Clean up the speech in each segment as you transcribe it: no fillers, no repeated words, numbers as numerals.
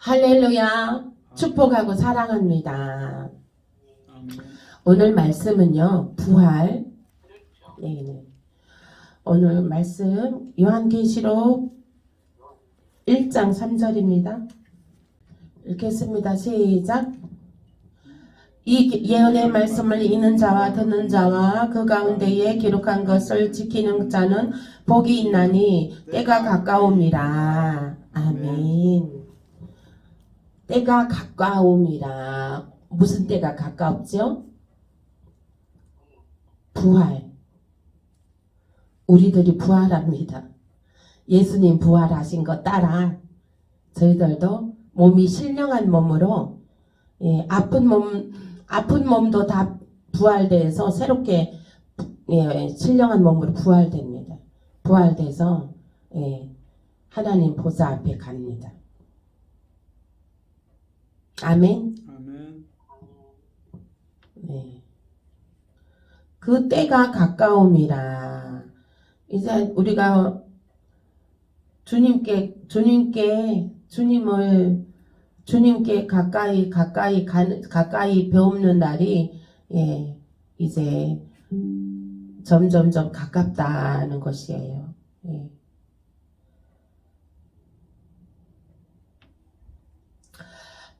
할렐루야. 축복하고 사랑합니다. 오늘 말씀은요, 부활. 네. 오늘 말씀 요한계시록 1장 3절입니다. 읽겠습니다. 시작. 이 예언의 말씀을 읽는 자와 듣는 자와 그 가운데에 기록한 것을 지키는 자는 복이 있나니 때가 가까움이라. 아멘. 때가 가까움이라. 무슨 때가 가까웠죠? 부활. 우리들이 부활합니다. 예수님 부활하신 것 따라 저희들도 몸이 신령한 몸으로, 아픈 몸도 다 부활돼서 새롭게 신령한 몸으로 부활됩니다. 부활돼서 하나님 보좌 앞에 갑니다. 아멘. 아멘. 네. 그 때가 가까움이라. 이제 우리가 주님께 가까이 배우는 날이 이제 점점점 가깝다는 것이에요.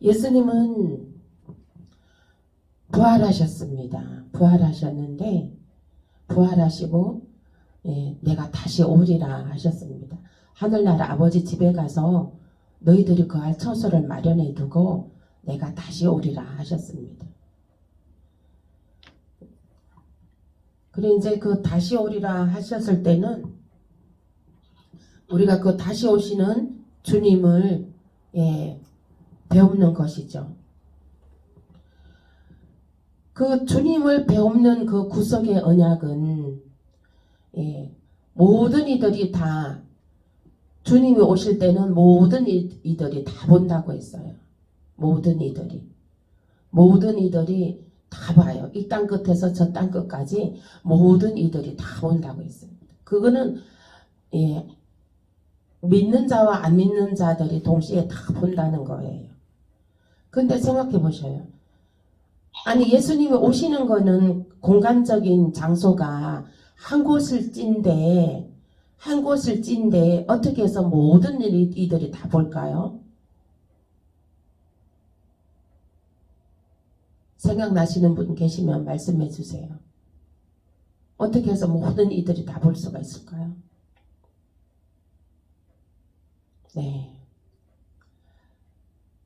예수님은 부활하셨습니다. 부활하셨는데 부활하시고 내가 다시 오리라 하셨습니다. 하늘나라 아버지 집에 가서 너희들이 거할 처소를 마련해 두고 내가 다시 오리라 하셨습니다. 그래 이제 그 다시 오리라 하셨을 때는 우리가 그 다시 오시는 주님을 배우는 것이죠. 그 주님을 배우는 그 구속의 언약은 모든 이들이 다 주님이 오실 때는 모든 이들이 다 본다고 했어요. 모든 이들이 다 봐요. 이 땅 끝에서 저 땅 끝까지 모든 이들이 다 본다고 했습니다. 그거는 믿는 자와 안 믿는 자들이 동시에 다 본다는 거예요. 근데 생각해 보셔요. 아니 예수님이 오시는 거는 공간적인 장소가 한 곳을 찐데 어떻게 해서 모든 이들이 다 볼까요? 생각나시는 분 계시면 말씀해 주세요. 어떻게 해서 모든 이들이 다 볼 수가 있을까요? 네.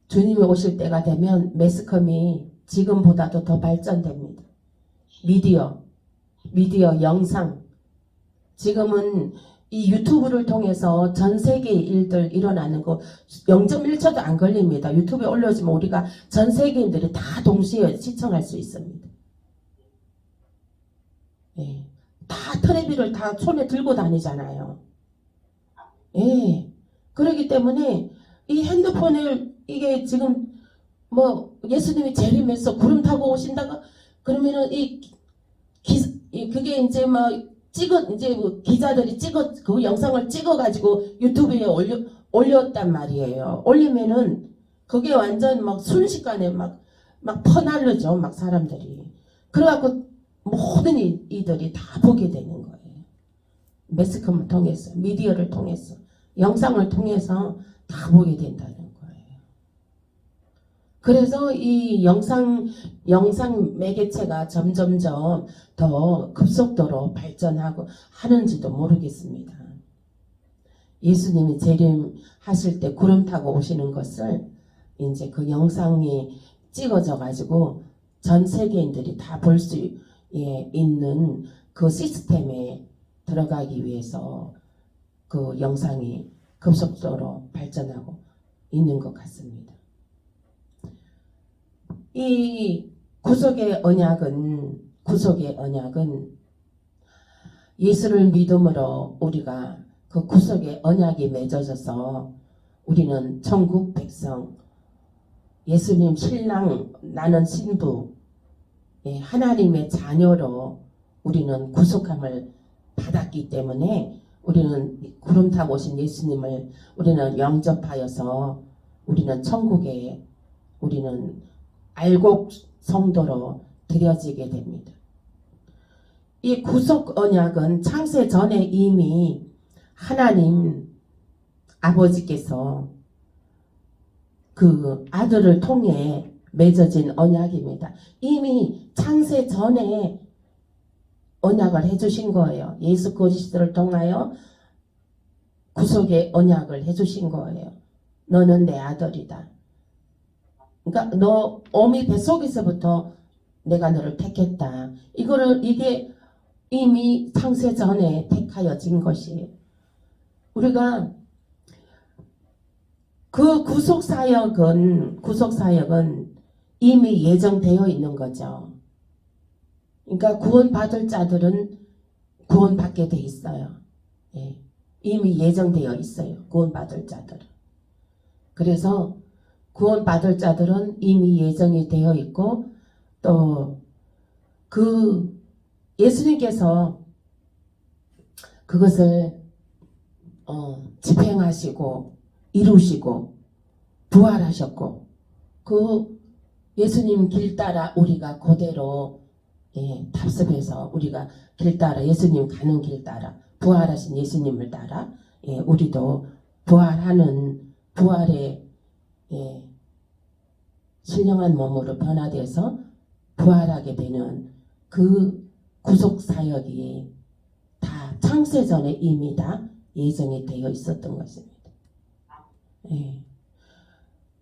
주님이 오실 때가 되면 매스컴이 지금보다도 더 발전됩니다. 미디어, 영상. 지금은 이 유튜브를 통해서 전 세계의 일들 일어나는 거 0.1초도 안 걸립니다. 유튜브에 올려주면 우리가 전 세계인들이 다 동시에 시청할 수 있습니다. 다 텔레비를 다 손에 들고 다니잖아요. 그렇기 때문에 이 핸드폰을 이게 지금 뭐 예수님이 재림해서 구름 타고 오신다가 그러면은 그게 이제 기자들이 그 영상을 찍어가지고 유튜브에 올렸단 말이에요. 올리면은 그게 완전 막 순식간에 막 퍼날르죠. 막 사람들이. 그래갖고 모든 이들이 다 보게 되는 거예요. 매스컴을 통해서, 미디어를 통해서, 영상을 통해서 다 보게 된다는 거예요. 그래서 이 영상 매개체가 점점점 더 급속도로 발전하고 하는지도 모르겠습니다. 예수님이 재림하실 때 구름 타고 오시는 것을 이제 그 영상이 찍어져 가지고 전 세계인들이 다 볼 수 있는 그 시스템에 들어가기 위해서 그 영상이 급속도로 발전하고 있는 것 같습니다. 이 구속의 언약은 예수를 믿음으로 우리가 그 구속의 언약이 맺어져서 우리는 천국 백성, 예수님 신랑, 나는 신부, 하나님의 자녀로 우리는 구속함을 받았기 때문에 우리는 구름 타고 오신 예수님을 우리는 영접하여서 우리는 천국에 우리는 알곡 성도로 드려지게 됩니다. 이 구속 언약은 창세 전에 이미 하나님 아버지께서 그 아들을 통해 맺어진 언약입니다. 이미 창세 전에 언약을 해주신 거예요. 예수 그리스도를 통하여 구속의 언약을 해주신 거예요. 너는 내 아들이다. 그러니까 너 어미 뱃속에서부터 내가 너를 택했다. 이게 이미 창세 전에 택하여진 것이에요. 우리가 그 구속사역은 이미 예정되어 있는 거죠. 그러니까 구원받을 자들은 구원받게 돼 있어요. 예. 이미 예정되어 있어요. 구원받을 자들은. 그래서 구원받을 자들은 이미 예정이 되어 있고 또 그 예수님께서 그것을 집행하시고 이루시고 부활하셨고 그 예수님 길 따라 우리가 그대로 답습해서 우리가 길 따라 예수님 가는 길 따라 부활하신 예수님을 따라 우리도 부활하는 부활의 신령한 몸으로 변화돼서 부활하게 되는 그 구속사역이 다 창세전에 이미 다 예정이 되어 있었던 것입니다.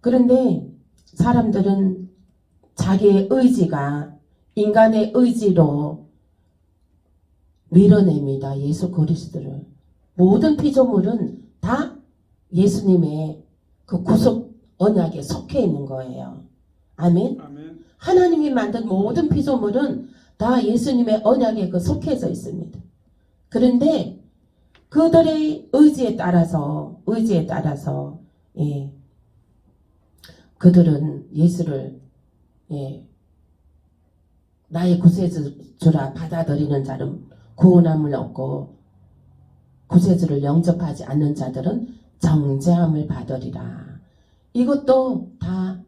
그런데 사람들은 자기의 의지가 인간의 의지로 밀어냅니다. 예수 그리스도를. 모든 피조물은 다 예수님의 그 구속 언약에 속해 있는 거예요. 아멘. 아멘. 하나님이 만든 모든 피조물은 다 예수님의 언약에 그 속해져 있습니다. 그런데 그들의 의지에 따라서 그들은 예수를 나의 구세주라 받아들이는 자는 구원함을 얻고 구세주를 영접하지 않는 자들은 정죄함을 받으리라. 이것도 다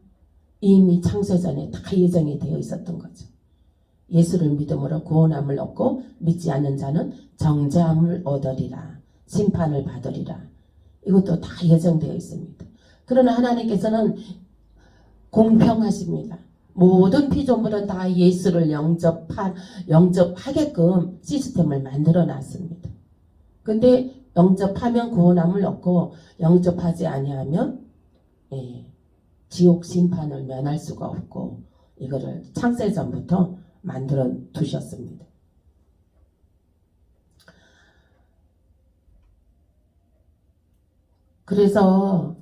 이미 창세전에 다 예정이 되어 있었던 거죠. 예수를 믿음으로 구원함을 얻고 믿지 않는 자는 정죄함을 얻으리라. 심판을 받으리라. 이것도 다 예정되어 있습니다. 그러나 하나님께서는 공평하십니다. 모든 피조물은 다 예수를 영접하게끔 시스템을 만들어 놨습니다. 근데 영접하면 구원함을 얻고 영접하지 아니하면 지옥 심판을 면할 수가 없고 이거를 창세전부터 만들어 두셨습니다. 그래서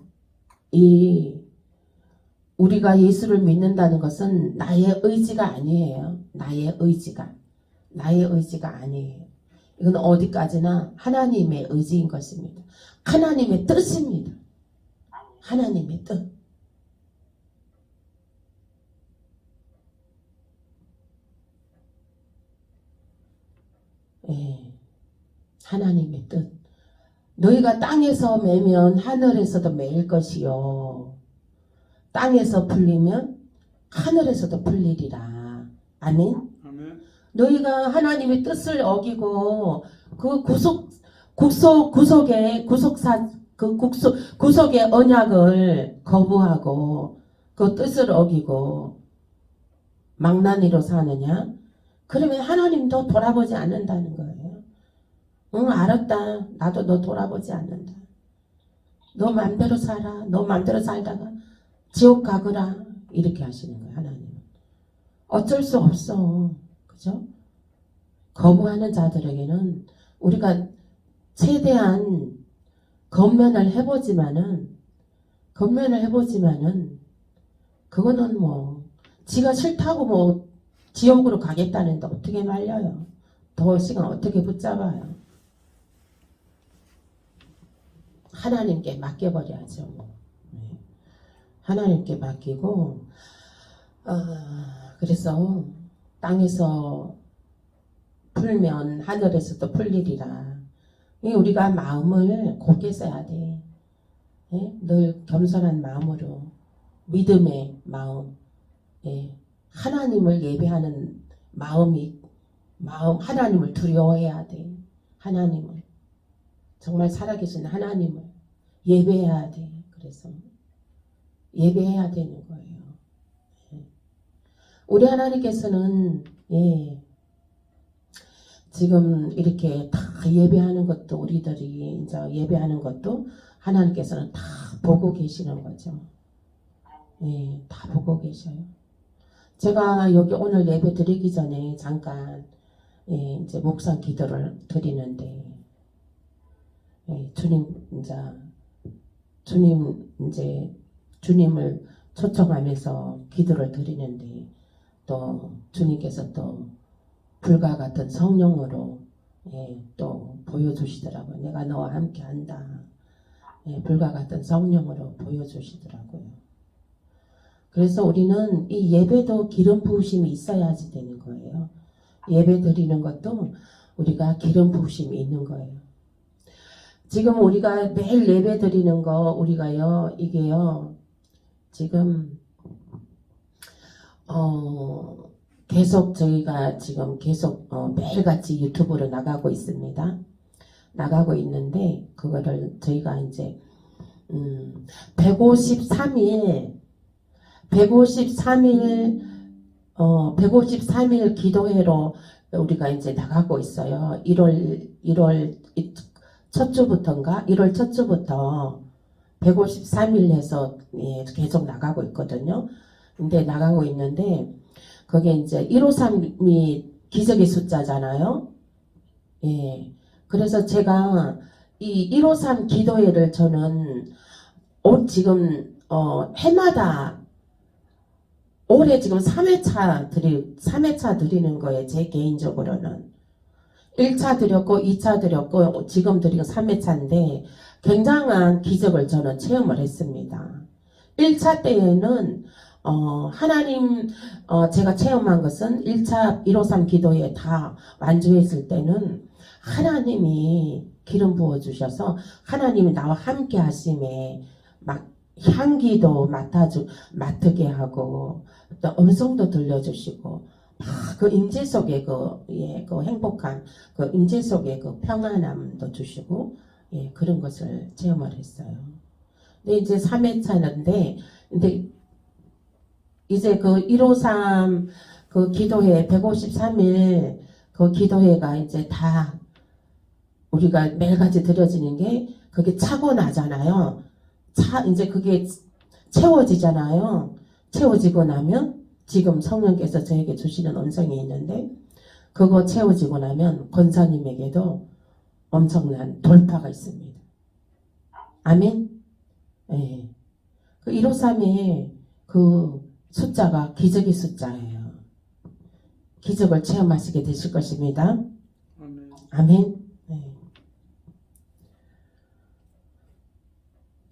우리가 예수를 믿는다는 것은 나의 의지가 아니에요. 나의 의지가 아니에요. 이건 어디까지나 하나님의 의지인 것입니다. 하나님의 뜻입니다. 하나님의 뜻. 하나님의 뜻. 너희가 땅에서 매면 하늘에서도 매일 것이요. 땅에서 풀리면 하늘에서도 풀리리라. 아멘. 아멘. 너희가 하나님의 뜻을 어기고 그 구속의 언약을 거부하고 그 뜻을 어기고 망나니로 사느냐? 그러면 하나님도 돌아보지 않는다는 거예요. 응, 알았다. 나도 너 돌아보지 않는다. 너 맘대로 살아. 너 맘대로 살다가 지옥 가거라. 이렇게 하시는 거예요. 하나님은. 어쩔 수 없어. 그죠? 거부하는 자들에게는 우리가 최대한 건면을 해보지만은 그거는 뭐 지가 싫다고 뭐 지옥으로 가겠다는데 어떻게 말려요? 더 시간 어떻게 붙잡아요? 하나님께 맡겨버려야죠. 하나님께 맡기고 그래서 땅에서 풀면 하늘에서도 풀리리라. 우리가 마음을 곱게 써야 돼. 예? 늘 겸손한 마음으로 믿음의 마음, 예? 하나님을 예배하는 마음 하나님을 두려워해야 돼. 하나님을 정말 살아계신 하나님을 예배해야 돼. 그래서 예배해야 되는 거예요. 예. 우리 하나님께서는 예, 지금 이렇게 다 예배하는 것도 우리들이 이제 예배하는 것도 하나님께서는 다 보고 계시는 거죠. 예, 다 보고 계셔요. 제가 여기 오늘 예배 드리기 전에 잠깐 예, 이제 묵상 기도를 드리는데 예, 주님을 초청하면서 기도를 드리는데 또 주님께서 또 불과 같은 성령으로 예, 또 보여주시더라고요. 내가 너와 함께 한다. 예, 불과 같은 성령으로 보여주시더라고요. 그래서 우리는 이 예배도 기름 부으심이 있어야지 되는 거예요. 예배 드리는 것도 우리가 기름 부으심이 있는 거예요. 지금 우리가 매일 예배 드리는 거 우리가요 이게요 지금 계속 저희가 지금 계속 매일같이 유튜브로 나가고 있습니다. 나가고 있는데 그거를 저희가 이제 153일 기도회로 우리가 이제 나가고 있어요. 1월 첫 주부터인가? 1월 첫 주부터 153일 해서 예, 계속 나가고 있거든요. 근데 나가고 있는데 그게 이제 153이 기적의 숫자잖아요. 예. 그래서 제가 이 153 기도회를 저는 지금 해마다 올해 지금 3회차 드리는 거예요. 제 개인적으로는 1차 드렸고 2차 드렸고 지금 드리고 3회차인데 굉장한 기적을 저는 체험을 했습니다. 1차 때에는 하나님 제가 체험한 것은 1차 153 기도에 다 완주했을 때는 하나님이 기름 부어주셔서 하나님이 나와 함께 하심에 막 향기도 맡게 하고 또 음성도 들려주시고 그 임재 속에 그 행복한 그 임재 속에 그 평안함도 주시고 예, 그런 것을 체험을 했어요. 근데 이제 3회차인데 근데 이제 그 153 그 기도회 153일 그 기도회가 이제 다 우리가 매일같이 드려지는 게 그게 차고 나잖아요. 이제 그게 채워지잖아요. 채워지고 나면 지금 성령께서 저에게 주시는 음성이 있는데 그거 채워지고 나면 권사님에게도 엄청난 돌파가 있습니다. 아멘. 네. 그 153의 그 숫자가 기적의 숫자예요. 기적을 체험하시게 되실 것입니다. 아멘. 아멘. 네.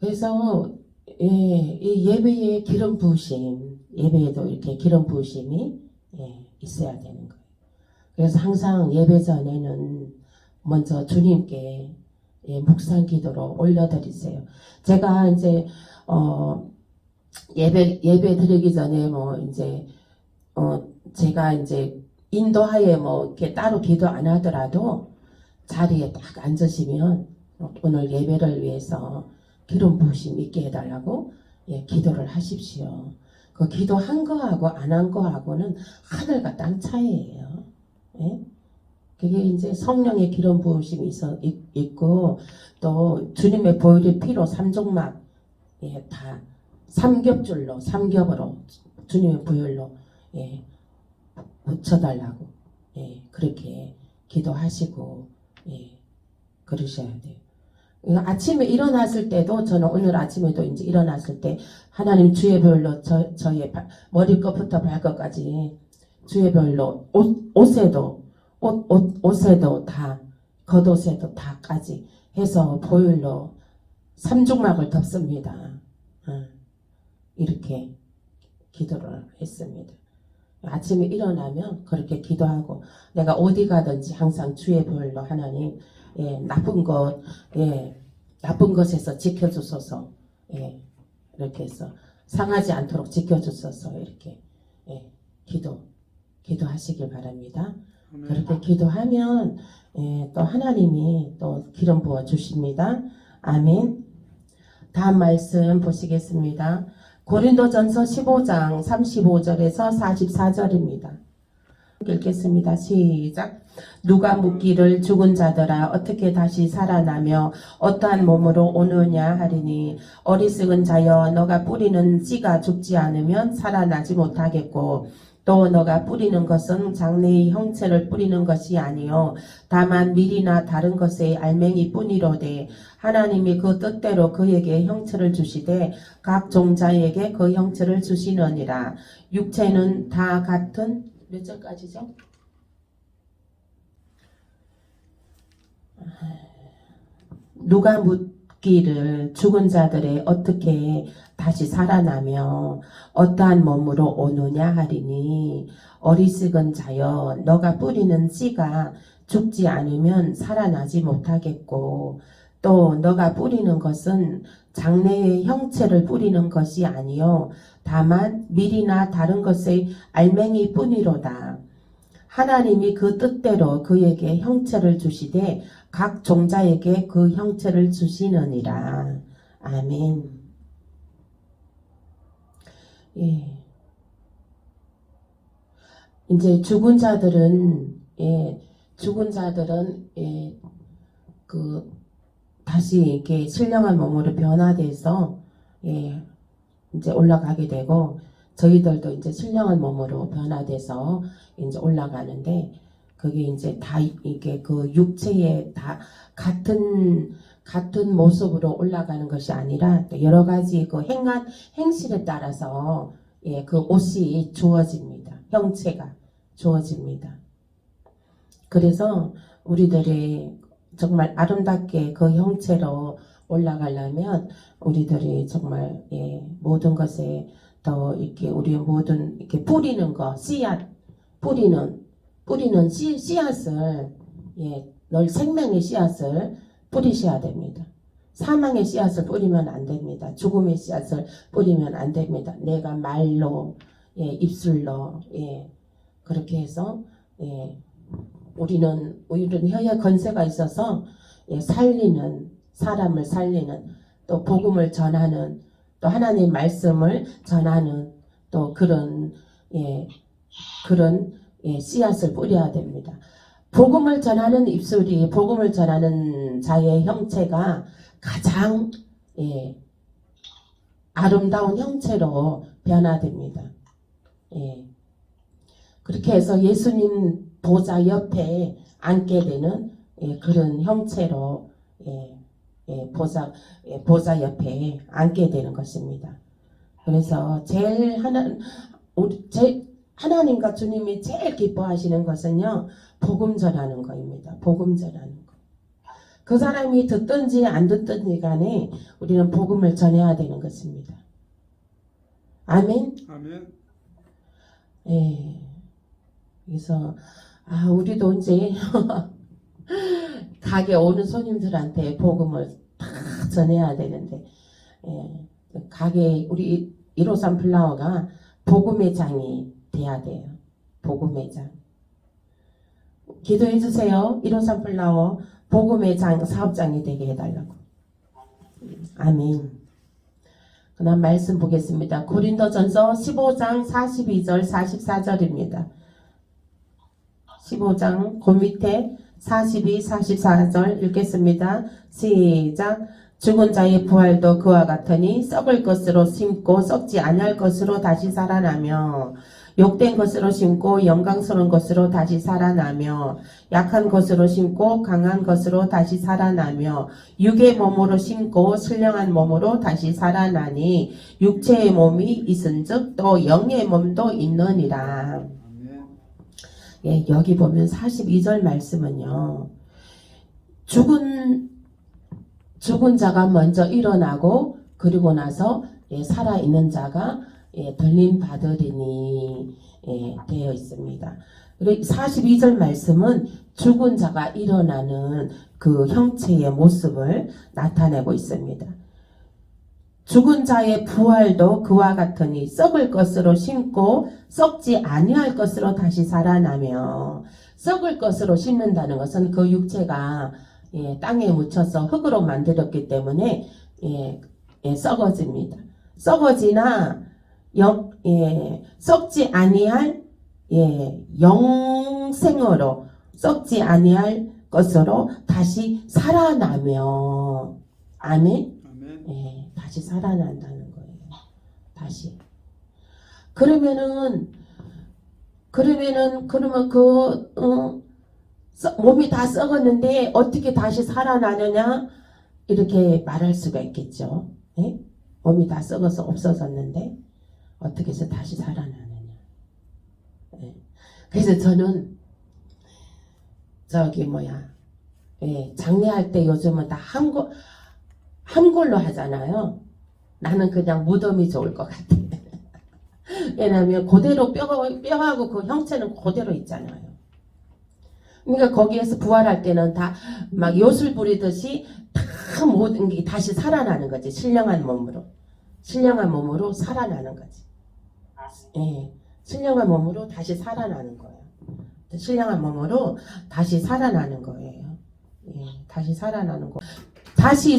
그래서 예, 이 예배의 기름 부으심, 예배에도 이렇게 기름 부으심이 예, 있어야 되는 거예요. 그래서 항상 예배 전에는 먼저 주님께 예, 묵상 기도로 올려드리세요. 제가 이제 예배 드리기 전에 뭐 이제 제가 이제 인도하에 뭐 이렇게 따로 기도 안 하더라도 자리에 딱 앉으시면 오늘 예배를 위해서 기름 부으심 있게 해달라고 예, 기도를 하십시오. 그 기도한 거하고 안 한 거하고는 하늘과 땅 차이예요. 예? 그게 이제 성령의 기름 부으심이 있고 또 주님의 보혈의 피로 삼종막 예, 다 삼겹으로 주님의 보혈로 예, 붙여달라고 예, 그렇게 기도하시고 예, 그러셔야 돼요. 아침에 일어났을 때도 저는 오늘 아침에도 이제 일어났을 때 하나님 주의 별로 저의 머리끝부터 발끝까지 주의 별로 옷에도 다 겉옷에도 다까지 해서 보혈로 삼중막을 덮습니다. 이렇게 기도를 했습니다. 아침에 일어나면 그렇게 기도하고 내가 어디 가든지 항상 주의 보혈로 하나님 예, 나쁜 것에서 지켜주소서. 예, 이렇게 해서 상하지 않도록 지켜주셔서 이렇게 예, 기도하시길 바랍니다. 그렇게 기도하면 예, 또 하나님이 또 기름 부어 주십니다. 아멘. 다음 말씀 보시겠습니다. 고린도전서 15장 35절에서 44절입니다. 읽겠습니다. 시작. 누가 묻기를 죽은 자들아 어떻게 다시 살아나며 어떠한 몸으로 오느냐 하리니 어리석은 자여 너가 뿌리는 씨가 죽지 않으면 살아나지 못하겠고 또 너가 뿌리는 것은 장래의 형체를 뿌리는 것이 아니요 다만 밀이나 다른 것의 알맹이 뿐이로되 하나님이 그 뜻대로 그에게 형체를 주시되 각 종자에게 그 형체를 주시느니라. 육체는 다 같은 몇 절까지죠? 누가 묻기를 죽은 자들의 어떻게 다시 살아나며 어떠한 몸으로 오느냐 하리니 어리석은 자여 너가 뿌리는 씨가 죽지 않으면 살아나지 못하겠고 또 너가 뿌리는 것은 장래의 형체를 뿌리는 것이 아니요 다만 밀이나 다른 것의 알맹이 뿐이로다. 하나님이 그 뜻대로 그에게 형체를 주시되 각 종자에게 그 형체를 주시느니라. 아멘. 예. 이제 죽은 자들은 그 다시 이렇게 신령한 몸으로 변화돼서 이제 올라가게 되고 저희들도 이제 신령한 몸으로 변화돼서 이제 올라가는데 그게 이제 다 이게 그 육체에 다 같은 모습으로 올라가는 것이 아니라 여러 가지 그 행실에 따라서 그 옷이 주어집니다. 형체가 주어집니다. 그래서 우리들이 정말 아름답게 그 형체로 올라가려면 우리들이 정말 모든 것에 더 이렇게 우리의 모든 이렇게 뿌리는 거 씨앗 뿌리는 씨앗을 늘 생명의 씨앗을 뿌리셔야 됩니다. 사망의 씨앗을 뿌리면 안 됩니다. 죽음의 씨앗을 뿌리면 안 됩니다. 내가 말로 입술로 그렇게 해서 우리는 혀에 건세가 있어서 사람을 살리는 또 복음을 전하는 또 하나님의 말씀을 전하는 또 그런 씨앗을 뿌려야 됩니다. 복음을 전하는 입술이 복음을 전하는 자의 형체가 가장 아름다운 형체로 변화됩니다. 그렇게 해서 예수님 보좌 옆에 앉게 되는 그런 형체로 보좌 옆에 앉게 되는 것입니다. 그래서 하나님과 주님이 제일 기뻐하시는 것은요, 복음 전하는 거입니다. 복음 전하는 거. 그 사람이 듣든지 안 듣든지 간에 우리는 복음을 전해야 되는 것입니다. 아멘. 아멘. 그래서 우리도 이제 가게 오는 손님들한테 복음을 다 전해야 되는데 가게 우리 153 플라워가 복음의 장이 돼야 돼요. 복음의 장. 기도해 주세요. 153 플라워 복음의 장 사업장이 되게 해달라고. 아멘. 그 다음 말씀 보겠습니다. 고린도전서 15장 42절 44절입니다. 15장 그 밑에 42, 44절 읽겠습니다. 시작. 죽은 자의 부활도 그와 같으니 썩을 것으로 심고 썩지 아니할 것으로 다시 살아나며 욕된 것으로 심고 영광스러운 것으로 다시 살아나며 약한 것으로 심고 강한 것으로 다시 살아나며 육의 몸으로 심고 신령한 몸으로 다시 살아나니 육체의 몸이 있은즉 또 영의 몸도 있느니라. 여기 보면 42절 말씀은요. 죽은 자가 먼저 일어나고 그리고 나서 살아있는 자가 들림 받으리니 되어 있습니다. 42절 말씀은 죽은 자가 일어나는 그 형체의 모습을 나타내고 있습니다. 죽은 자의 부활도 그와 같으니 썩을 것으로 심고 썩지 아니할 것으로 다시 살아나며 썩을 것으로 심는다는 것은 그 육체가 땅에 묻혀서 흙으로 만들었기 때문에 썩어집니다. 썩어지나 썩지 아니할 영생으로 썩지 아니할 것으로 다시 살아나며 아멘. 다시 살아난다는 거예요. 다시. 그러면 몸이 다 썩었는데 어떻게 다시 살아나느냐 이렇게 말할 수가 있겠죠. 예? 몸이 다 썩어서 없어졌는데 어떻게 해서 다시 살아나느냐. 예. 그래서 저는 장례할 때 요즘은 다 한골로 하잖아요. 나는 그냥 무덤이 좋을 것 같아. 왜냐하면 그대로 뼈하고 그 형체는 그대로 있잖아요. 그러니까 거기에서 부활할 때는 다 막 요술 부리듯이 다 모든 게 다시 살아나는 거지. 신령한 몸으로 살아나는 거지. 신령한 몸으로 다시 살아나는 거예요. 신령한 몸으로 다시 살아나는 거예요. 다시 살아나는 거. 다시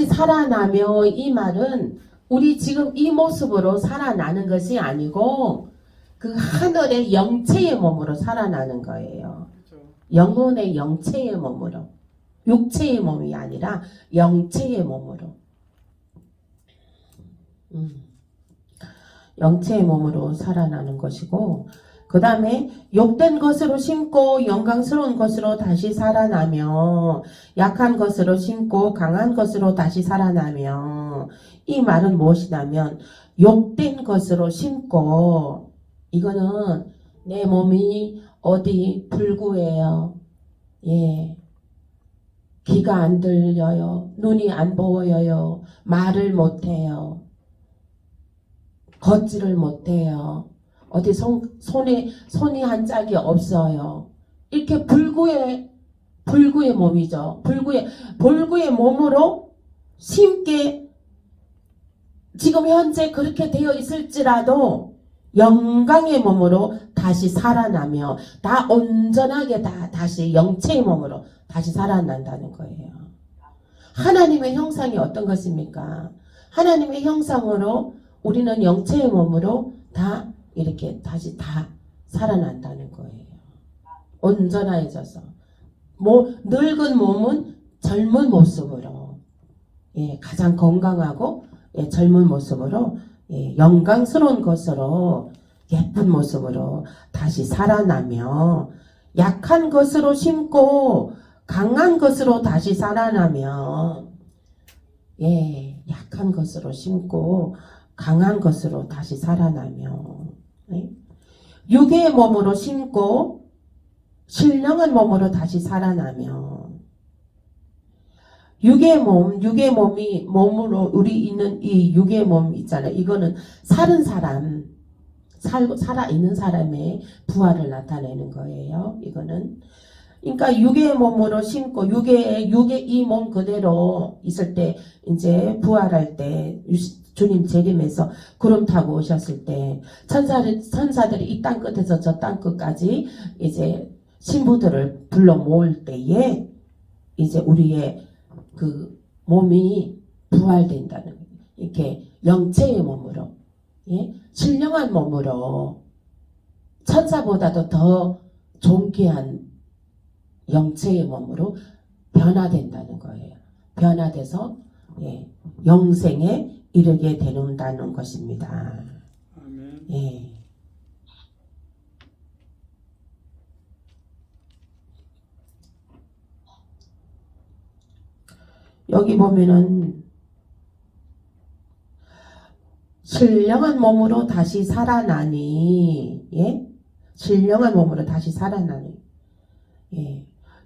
살아나며 이 말은 우리 지금 이 모습으로 살아나는 것이 아니고 그 하늘의 영체의 몸으로 살아나는 거예요. 영혼의 영체의 몸으로. 육체의 몸이 아니라 영체의 몸으로. 영체의 몸으로 살아나는 것이고 그 다음에 욕된 것으로 심고 영광스러운 것으로 다시 살아나며 약한 것으로 심고 강한 것으로 다시 살아나며 이 말은 무엇이냐면 욕된 것으로 심고 이거는 내 몸이 어디 불구해요. 귀가 안 들려요. 눈이 안 보여요. 말을 못해요. 걷지를 못해요. 어디 손이 한 짝이 없어요. 이렇게 불구의 몸이죠. 불구의 몸으로 심게 지금 현재 그렇게 되어 있을지라도 영광의 몸으로 다시 살아나며 다 온전하게 다시 영체의 몸으로 다시 살아난다는 거예요. 하나님의 형상이 어떤 것입니까? 하나님의 형상으로 우리는 영체의 몸으로 다 이렇게 다시 다 살아난다는 거예요. 온전해져서 늙은 몸은 젊은 모습으로 가장 건강하고 젊은 모습으로 영광스러운 것으로 예쁜 모습으로 다시 살아나며 약한 것으로 심고 강한 것으로 다시 살아나며 약한 것으로 심고 강한 것으로 다시 살아나며 육의 몸으로 심고 신령한 몸으로 다시 살아나며 육의 몸으로 우리 있는 이 육의 몸 있잖아요. 이거는 살아있는 사람의 부활을 나타내는 거예요. 이거는 그러니까 육의 몸으로 심고 육의 이 몸 그대로 있을 때 이제 부활할 때 주님 재림에서 구름 타고 오셨을 때 천사들이 이 땅 끝에서 저 땅 끝까지 이제 신부들을 불러 모을 때에 이제 우리의 그 몸이 부활된다는 거예요. 이렇게 영체의 몸으로 신령한 몸으로 천사보다도 더 존귀한 영체의 몸으로 변화된다는 거예요. 변화돼서 영생에 이르게 되는다는 것입니다. 아멘. 여기 보면은 신령한 몸으로 다시 살아나니 신령한 몸으로 다시 살아나니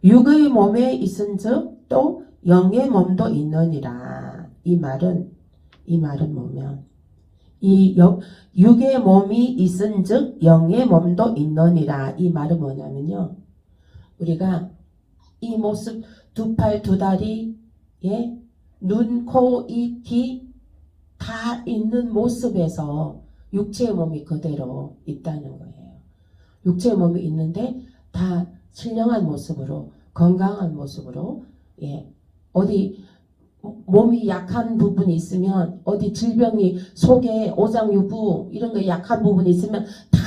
육의 몸에 있은즉 또 영의 몸도 있느니라. 이 말은 뭐면 육의 몸이 있은즉 영의 몸도 있느니라. 이 말은 뭐냐면요. 우리가 이 모습 두 팔 두 다리 눈, 코, 입, 귀 다 있는 모습에서 육체의 몸이 그대로 있다는 거예요. 육체의 몸이 있는데 다 신령한 모습으로 건강한 모습으로 어디 몸이 약한 부분이 있으면 어디 질병이 속에 오장유부 이런 거 약한 부분이 있으면 다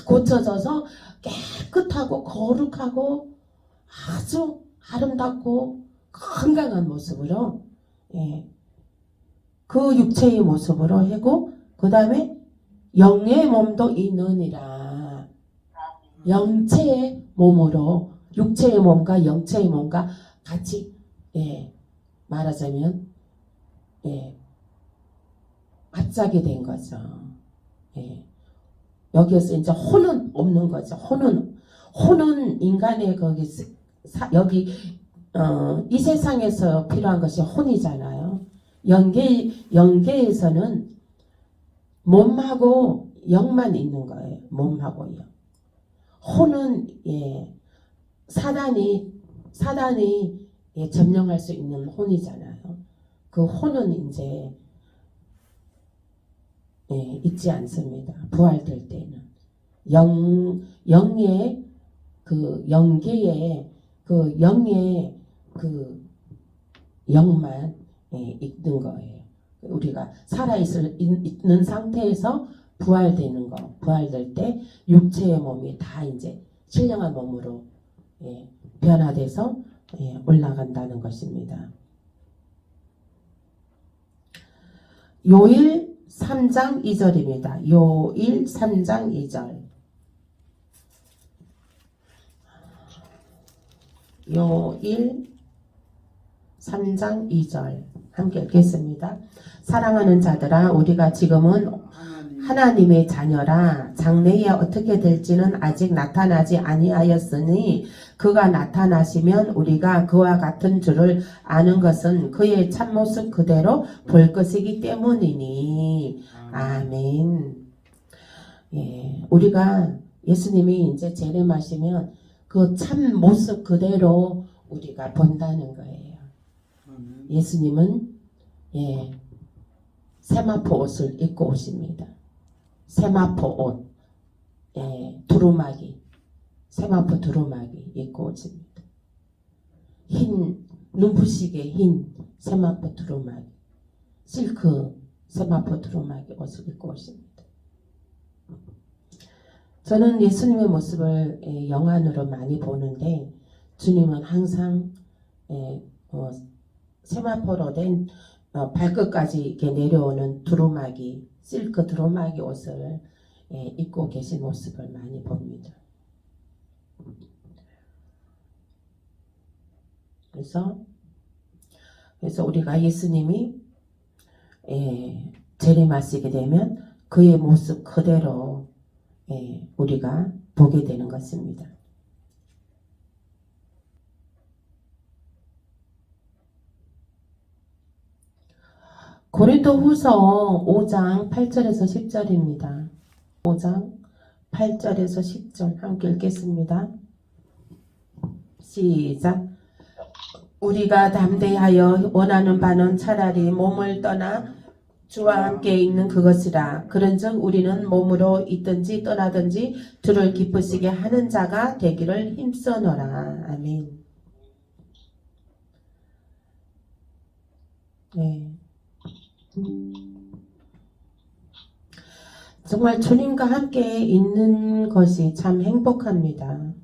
고쳐져서 깨끗하고 거룩하고 아주 아름답고 건강한 모습으로 그 육체의 모습으로 하고 그 다음에 영의 몸도 있느니라. 영체의 몸으로 육체의 몸과 영체의 몸과 같이 말하자면 합작이 된 거죠. 여기에서 이제 혼은 없는 거죠. 혼은 인간의 거기 여기 이 세상에서 필요한 것이 혼이잖아요. 영계에서는 몸하고 영만 있는 거예요. 몸하고 영. 혼은 사단이 점령할 수 있는 혼이잖아요. 그 혼은 이제 있지 않습니다. 부활될 때는 영의 그 영계의 그 영의 그 영만 있는 거예요. 우리가 살아있는 상태에서 부활되는 거, 부활될 때 육체의 몸이 다 이제 신령한 몸으로 변화돼서 올라간다는 것입니다. 요일 3장 2절입니다. 요일 3장 2절. 요일 3장 2절 함께 읽겠습니다. 사랑하는 자들아 우리가 지금은 하나님의 자녀라. 장래에 어떻게 될지는 아직 나타나지 아니하였으니 그가 나타나시면 우리가 그와 같은 줄을 아는 것은 그의 참모습 그대로 볼 것이기 때문이니. 아멘. 우리가 예수님이 이제 재림하시면 그 참모습 그대로 우리가 본다는 거예요. 예수님은 세마포 옷을 입고 오십니다. 세마포 옷, 두루마기, 세마포 두루마기 입고 오십니다. 흰 눈부시게 흰 세마포 두루마기, 실크 세마포 두루마기 옷을 입고 오십니다. 저는 예수님의 모습을 영안으로 많이 보는데 주님은 항상 세마포로 된 발끝까지 이렇게 내려오는 두루마기, 실크 두루마기 옷을 입고 계신 모습을 많이 봅니다. 그래서 우리가 예수님이 재림하시게 되면 그의 모습 그대로 우리가 보게 되는 것입니다. 고린도후서 5장 8절에서 10절입니다. 5장 8절에서 10절 함께 읽겠습니다. 시작. 우리가 담대하여 원하는 바는 차라리 몸을 떠나 주와 함께 있는 그것이라. 그런즉 우리는 몸으로 있든지 떠나든지 주를 기쁘시게 하는 자가 되기를 힘써노라. 아멘. 네. 정말 주님과 함께 있는 것이 참 행복합니다.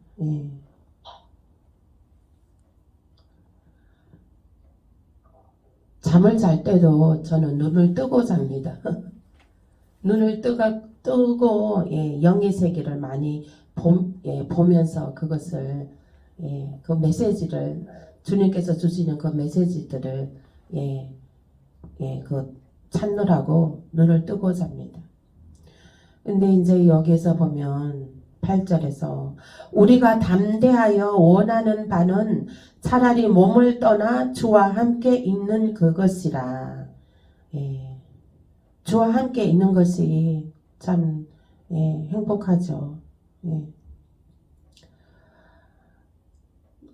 잠을 잘 때도 저는 눈을 뜨고 잡니다. 눈을 뜨고 영의 세계를 많이 보면서 그것을 그 메시지를 주님께서 주시는 그 메시지들을 그 찾느라고 눈을 뜨고 잡니다. 근데 이제 여기서 보면 8절에서 우리가 담대하여 원하는 바는 차라리 몸을 떠나 주와 함께 있는 그것이라. 주와 함께 있는 것이 참 행복하죠.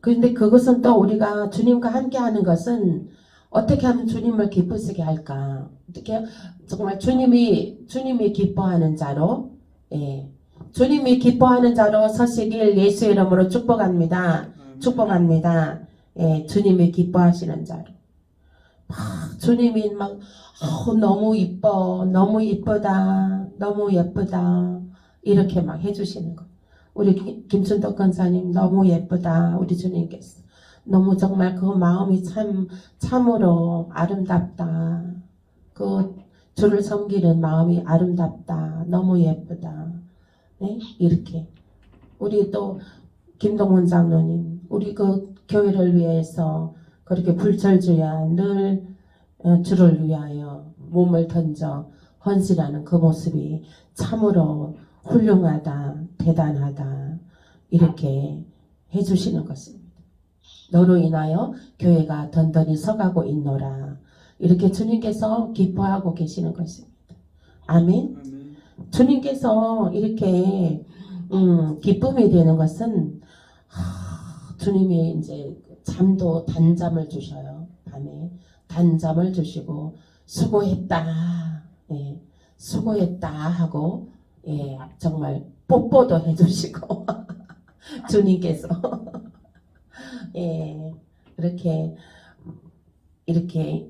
그런데 그것은 또 우리가 주님과 함께 하는 것은 어떻게 하면 주님을 기쁘시게 할까? 어떻게 정말 주님이 기뻐하는 자로, 예, 주님이 기뻐하는 자로 서시길 예수의 이름으로 축복합니다. 축복합니다. 예, 주님이 기뻐하시는 자로. 주님이 막 너무 이뻐, 너무 이쁘다, 너무 예쁘다 이렇게 막 해주시는 거. 우리 김순덕 권사님 너무 예쁘다. 우리 주님께서 너무 정말 그 마음이 참으로 아름답다. 그 주를 섬기는 마음이 아름답다. 너무 예쁘다. 네? 이렇게 우리 또 김동원 장로님 우리 그 교회를 위해서 그렇게 불철주야 늘 주를 위하여 몸을 던져 헌신하는 그 모습이 참으로 훌륭하다, 대단하다 이렇게 해주시는 것입니다. 너로 인하여 교회가 던던히 서가고 있노라 이렇게 주님께서 기뻐하고 계시는 것입니다. 아멘. 주님께서 이렇게 기쁨이 되는 것은 주님이 이제 잠도 단잠을 주셔요. 밤에 단잠을 주시고 수고했다, 예, 수고했다 하고 예, 정말 뽀뽀도 해주시고 주님께서 예, 이렇게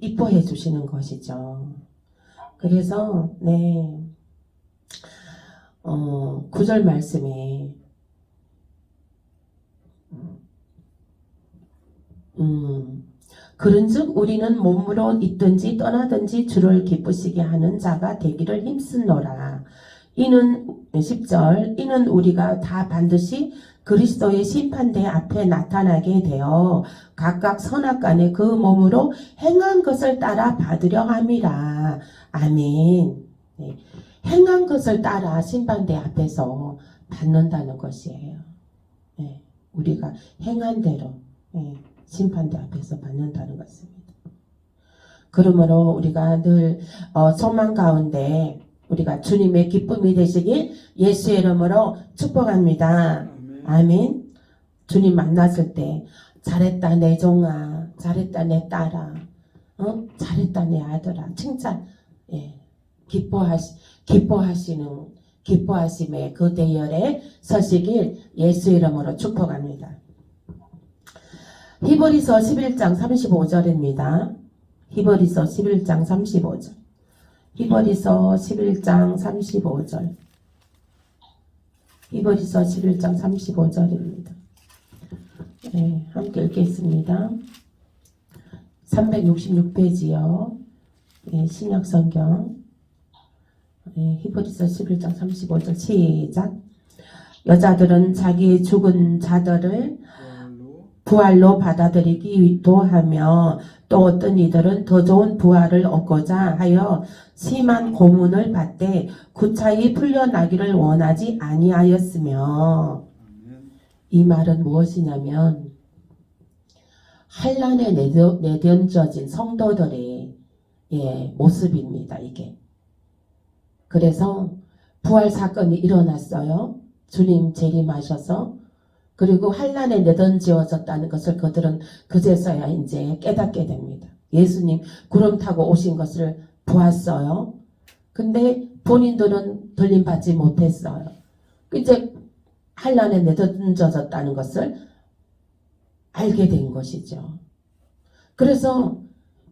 이뻐해 주시는 것이죠. 그래서 네, 9절 말씀에 그런즉 우리는 몸으로 있든지 떠나든지 주를 기쁘시게 하는 자가 되기를 힘쓰노라. 이는 10절 이는 우리가 다 반드시 그리스도의 심판대 앞에 나타나게 되어 각각 선악간에 그 몸으로 행한 것을 따라 받으려 함이라. 아멘. 네. 행한 것을 따라 심판대 앞에서 받는다는 것이에요. 네. 우리가 행한 대로 네. 심판대 앞에서 받는다는 것입니다. 그러므로 우리가 늘 소망 가운데 우리가 주님의 기쁨이 되시길 예수의 이름으로 축복합니다. 아멘. 주님 만났을 때 잘했다 내 종아, 잘했다 내 딸아, 잘했다 내 아들아 칭찬, 예, 기뻐하심의 그 대열에 서시길 예수 이름으로 축복합니다. 히브리서 11장 35절입니다. 히브리서 11장 35절. 히브리서 11장 35절. 히브리서 11장 35절입니다. 네, 함께 읽겠습니다. 366페이지요. 네, 신약성경. 네, 히브리서 11장 35절 시작. 여자들은 자기 죽은 자들을 부활로 받아들이기도 하며 또 어떤 이들은 더 좋은 부활을 얻고자 하여 심한 고문을 받되 구차히 풀려나기를 원하지 아니하였으며. 이 말은 무엇이냐면 환난에 내던져진 성도들의 모습입니다. 이게. 그래서 부활 사건이 일어났어요. 주님 재림하셔서. 그리고 환난에 내던지어졌다는 것을 그들은 그제서야 이제 깨닫게 됩니다. 예수님 구름 타고 오신 것을 보았어요. 근데 본인들은 들림받지 못했어요. 이제 환난에 내던져졌다는 것을 알게 된 것이죠. 그래서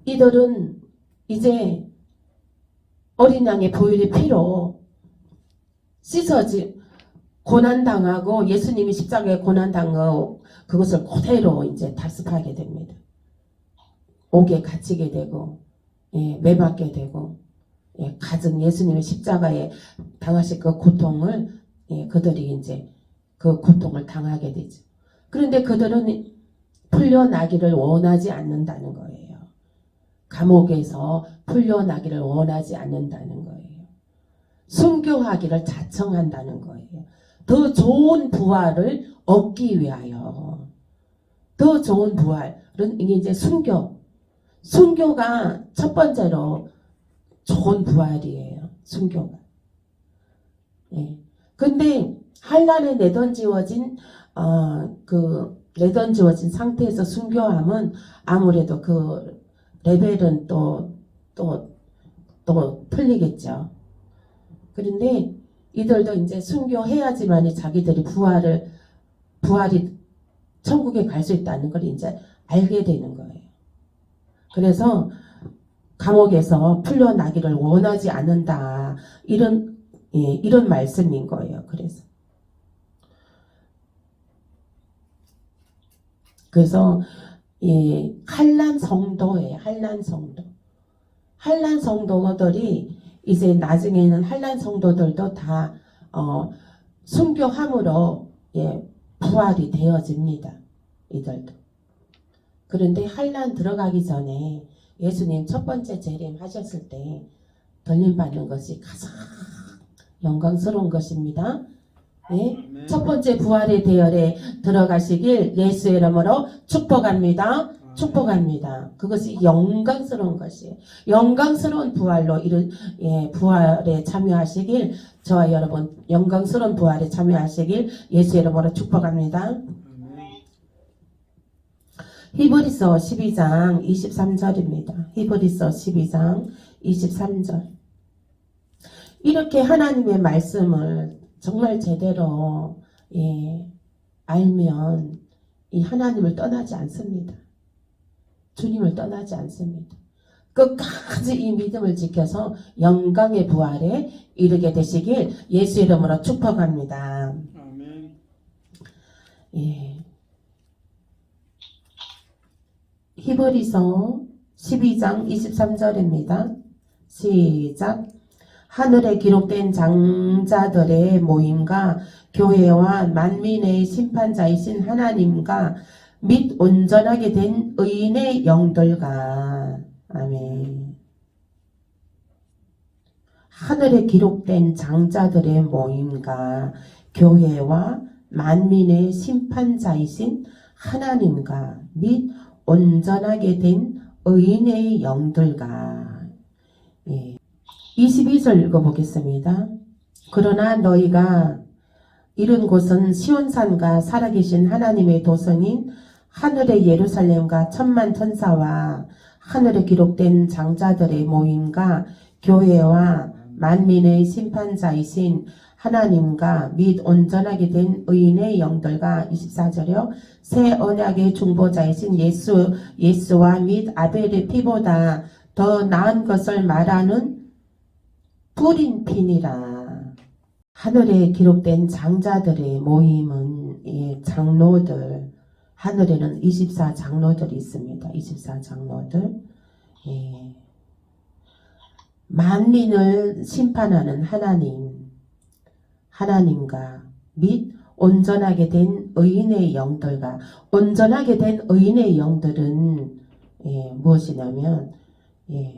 이들은 이제 어린 양의 보혈의 피로 씻어지 고난당하고 예수님이 십자가에 고난당하고 그것을 그대로 이제 답습하게 됩니다. 옥에 갇히게 되고 매맞게 되고 갖은 예수님의 십자가에 당하신 그 고통을 그들이 이제 그 고통을 당하게 되죠. 그런데 그들은 풀려나기를 원하지 않는다는 거예요. 감옥에서 풀려나기를 원하지 않는다는 거예요. 순교하기를 자청한다는 거예요. 더 좋은 부활을 얻기 위하여. 더 좋은 부활은 이게 이제 순교가 첫 번째로 좋은 부활이에요. 순교가. 근데 환난에 내던지어진 그 내던지워진 상태에서 순교하면 아무래도 그 레벨은 또 틀리겠죠. 그런데 이들도 이제 순교해야지만이 자기들이 부활이 천국에 갈 수 있다는 걸 이제 알게 되는 거예요. 그래서 감옥에서 풀려나기를 원하지 않는다. 이런 말씀인 거예요. 그래서 한란 성도예요. 한란 성도들이 이제 나중에는 한란 성도들도 다 순교함으로 부활이 되어집니다. 이들도. 그런데 한란 들어가기 전에 예수님 첫 번째 재림 하셨을 때 돌림 받는 것이 가장 영광스러운 것입니다. 네? 첫 번째 부활의 대열에 들어가시길 예수의 이름으로 축복합니다. 축복합니다. 그것이 영광스러운 것이에요. 영광스러운 부활로 부활에 참여하시길, 저와 여러분 영광스러운 부활에 참여하시길 예수의 이름으로 축복합니다. 히브리서 12장 23절입니다. 히브리서 12장 23절. 이렇게 하나님의 말씀을 정말 제대로 알면 이 하나님을 떠나지 않습니다. 주님을 떠나지 않습니다. 끝까지 이 믿음을 지켜서 영광의 부활에 이르게 되시길 예수 이름으로 축복합니다. 아멘. 히브리서 12장 23절입니다. 시작. 하늘에 기록된 장자들의 모임과 교회와 만민의 심판자이신 하나님과 및 온전하게 된 의인의 영들과. 아멘. 하늘에 기록된 장자들의 모임과 교회와 만민의 심판자이신 하나님과 및 온전하게 된 의인의 영들과. 22절 읽어보겠습니다. 그러나 너희가 이른 곳은 시온산과 살아계신 하나님의 도성인 하늘의 예루살렘과 천만 천사와 하늘에 기록된 장자들의 모임과 교회와 만민의 심판자이신 하나님과 및 온전하게 된 의인의 영들과. 24절이요. 새 언약의 중보자이신 예수와 및 아벨의 피보다 더 나은 것을 말하는 뿌린 피니라. 하늘에 기록된 장자들의 모임은 장로들, 하늘에는 24장로들이 있습니다. 24장로들. 만민을 심판하는 하나님과 및 온전하게 된 의인의 영들과. 온전하게 된 의인의 영들은 무엇이냐면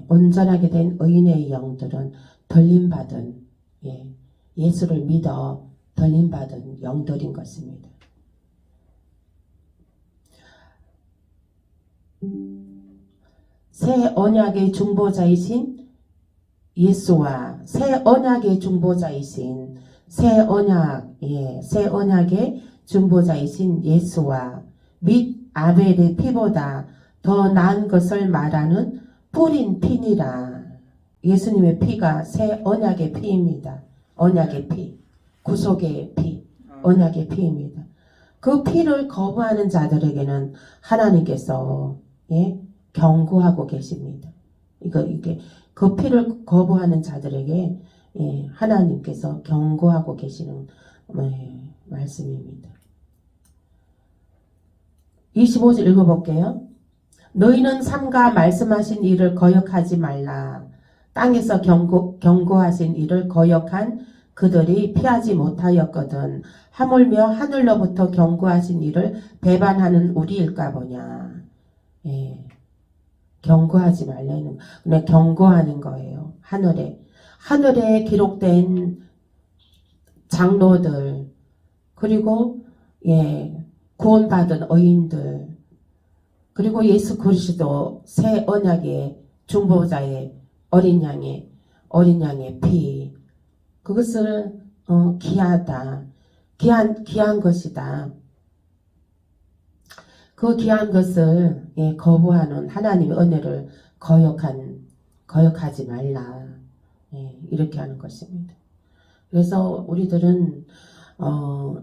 온전하게 된 의인의 영들은 덜림받은, 예수를 믿어 덜림받은 영들인 것입니다. 새 언약의 중보자이신 예수와 새 언약의 중보자이신 새 언약의 중보자이신 예수와 및 아벨의 피보다 더 나은 것을 말하는 뿌린 피니라. 예수님의 피가 새 언약의 피입니다. 언약의 피, 구속의 피, 언약의 피입니다. 그 피를 거부하는 자들에게는 하나님께서 경고하고 계십니다. 이게 그 피를 거부하는 자들에게 하나님께서 경고하고 계시는 말씀입니다. 25절 읽어볼게요. 너희는 삼가 말씀하신 일을 거역하지 말라. 땅에서 경고하신 일을 거역한 그들이 피하지 못하였거든. 하물며 하늘로부터 경고하신 일을 배반하는 우리일까 보냐. 경고하지 말라는, 그냥 경고하는 거예요. 하늘에 기록된 장로들, 그리고 구원받은 의인들, 그리고 예수 그리스도 새 언약의 중보자의 어린 양의 피, 그것을 귀하다, 귀한 것이다. 그 귀한 것을 거부하는 하나님의 은혜를 거역하지 말라. 이렇게 하는 것입니다. 그래서 우리들은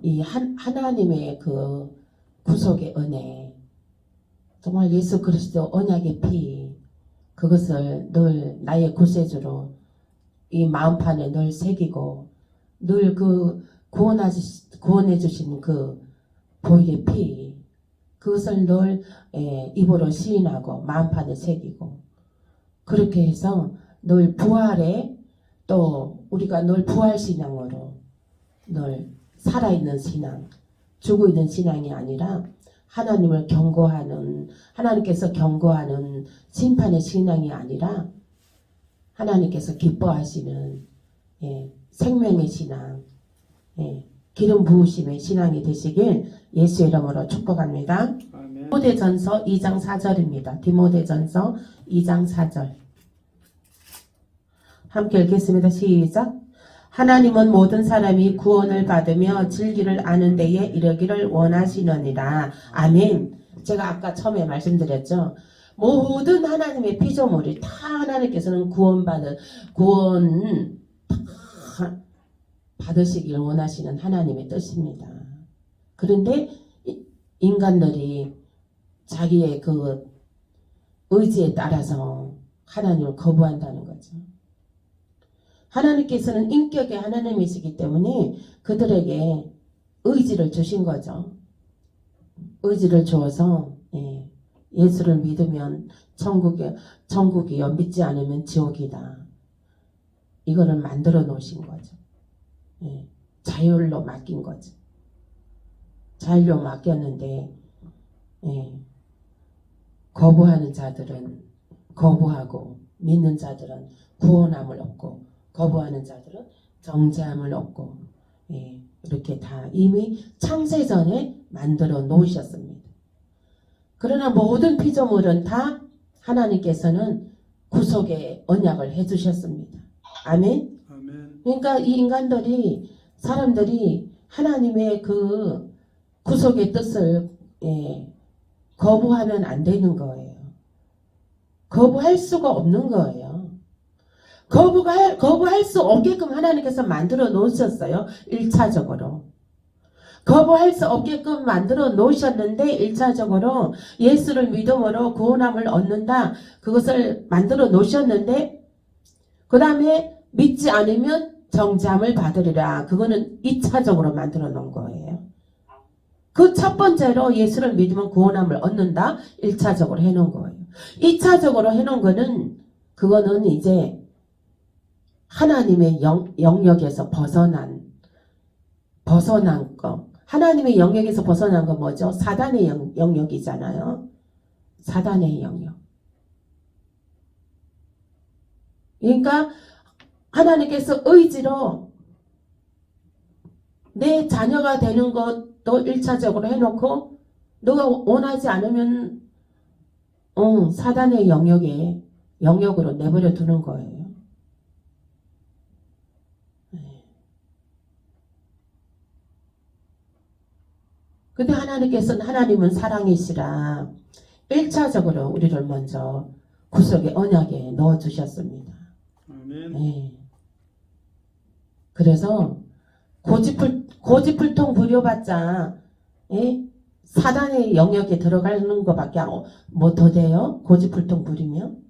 이 하나님의 그 구속의 은혜, 정말 예수 그리스도 언약의 피, 그것을 늘 나의 구세주로 이 마음판에 늘 새기고 늘 그 구원해 주신 그 보혈의 피, 그것을 늘 입으로 시인하고 마음판에 새기고, 그렇게 해서 늘 부활에, 또 우리가 늘 부활신앙으로 늘 살아있는 신앙, 죽어있는 신앙이 아니라 하나님을 경고하는, 하나님께서 경고하는 심판의 신앙이 아니라 하나님께서 기뻐하시는 생명의 신앙, 기름 부으심의 신앙이 되시길 예수의 이름으로 축복합니다. 아멘. 디모데전서 2장 4절입니다. 디모데전서 2장 4절. 함께 읽겠습니다. 시작. 하나님은 모든 사람이 구원을 받으며 진리를 아는 데에 이르기를 원하시느니라. 아멘. 제가 아까 처음에 말씀드렸죠. 모든 하나님의 피조물이 다 하나님께서는 구원 받으시길 원하시는 하나님의 뜻입니다. 그런데 인간들이 자기의 그 의지에 따라서 하나님을 거부한다는 거죠. 하나님께서는 인격의 하나님이시기 때문에 그들에게 의지를 주신 거죠. 의지를 주어서 예수를 믿으면 천국이요, 믿지 않으면 지옥이다. 이거를 만들어 놓으신 거죠. 자율로 맡긴 거죠. 자율로 맡겼는데 거부하는 자들은 거부하고, 믿는 자들은 구원함을 얻고, 거부하는 자들은 정죄함을 얻고, 이렇게 다 이미 창세전에 만들어 놓으셨습니다. 그러나 모든 피조물은 다 하나님께서는 구속의 언약을 해주셨습니다. 아멘. 아멘. 그러니까 이 인간들이, 사람들이 하나님의 그 구속의 뜻을 거부하면 안 되는 거예요. 거부할 수가 없는 거예요. 거부할 수 없게끔 하나님께서 만들어 놓으셨어요. 1차적으로. 거부할 수 없게끔 만들어 놓으셨는데 1차적으로 예수를 믿음으로 구원함을 얻는다. 그것을 만들어 놓으셨는데 그 다음에 믿지 않으면 정죄함을 받으리라. 그거는 2차적으로 만들어 놓은 거예요. 그 첫 번째로 예수를 믿으면 구원함을 얻는다. 1차적으로 해놓은 거예요. 2차적으로 해놓은 거는, 그거는 이제 하나님의 영역에서 벗어난 거. 하나님의 영역에서 벗어난 건 뭐죠? 사단의 영역이잖아요. 사단의 영역. 그러니까 하나님께서 의지로 내 자녀가 되는 것도 1차적으로 해놓고, 너가 원하지 않으면 사단의 영역으로 내버려 두는 거예요. 근데 하나님은 사랑이시라 1차적으로 우리를 먼저 구속의 언약에 넣어주셨습니다. 아멘. 그래서 고집불통 부려봤자 사단의 영역에 들어가는 것밖에 뭐 더 돼요? 고집불통 부리면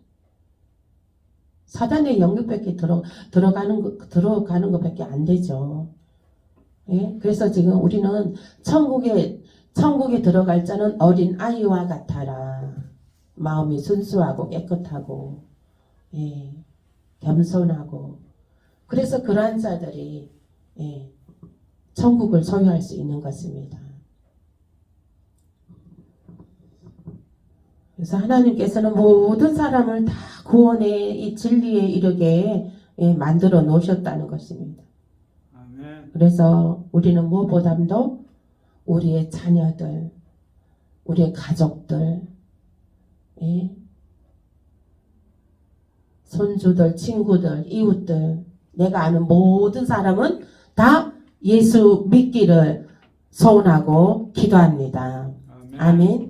사단의 영역밖에 들어가는 것밖에 안 되죠. 그래서 지금 우리는 천국에 들어갈 자는 어린 아이와 같아라. 마음이 순수하고 깨끗하고 겸손하고, 그래서 그러한 자들이 천국을 소유할 수 있는 것입니다. 그래서 하나님께서는 모든 사람을 다 구원의 이 진리에 이르게 만들어 놓으셨다는 것입니다. 아멘. 그래서 우리는 무엇보다도 우리의 자녀들, 우리의 가족들, 손주들, 친구들, 이웃들, 내가 아는 모든 사람은 다 예수 믿기를 소원하고 기도합니다. 아멘. 아멘.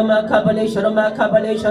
shoroma kabale shoroma kabale shoroma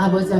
아버지